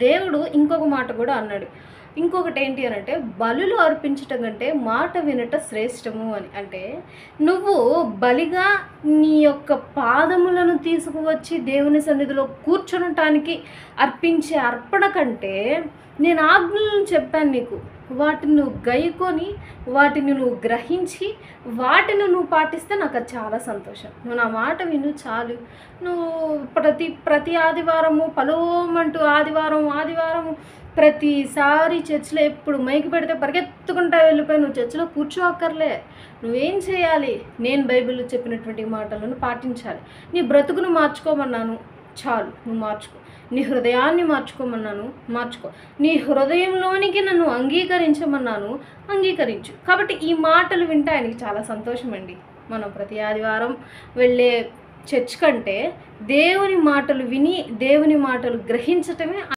దేవుడు ఇంకొక మాట కూడా అన్నాడు. ఇంకొకటి ఏంటి అనంటే, బలులు అర్పించటం కంటే మాట వినట శ్రేష్టము అని. అంటే నువ్వు బలిగా నీ యొక్క పాదములను తీసుకువచ్చి దేవుని సన్నిధిలో కూర్చునటానికి అర్పించే అర్పణ కంటే నేను ఆజ్ఞలను చెప్పాను నీకు, వాటిని నువ్వు గైకొని వాటిని నువ్వు గ్రహించి వాటిని నువ్వు పాటిస్తే నాకు అది చాలా సంతోషం. నువ్వు నా మాట విను చాలు. నువ్వు ప్రతి ఆదివారము పలోమంటూ ఆదివారము ప్రతిసారి చర్చిలో ఎప్పుడు మైకి పెడితే పరిగెత్తుకుంటా వెళ్ళిపోయి నువ్వు చర్చిలో కూర్చోక్కర్లే. నువ్వేం చేయాలి? నేను బైబిల్లో చెప్పినటువంటి మాటలను పాటించాలి. నీ బ్రతుకును మార్చుకోమన్నాను, చాలు నువ్వు మార్చుకో. నీ హృదయాన్ని మార్చుకోమన్నాను, మార్చుకో. నీ హృదయంలోనికి నన్ను అంగీకరించమన్నాను, అంగీకరించు. కాబట్టి ఈ మాటలు వింటే ఆయనకి చాలా సంతోషం అండి. మనం ప్రతి ఆదివారం వెళ్ళే చర్చ్ కంటే దేవుని మాటలు విని దేవుని మాటలు గ్రహించటమే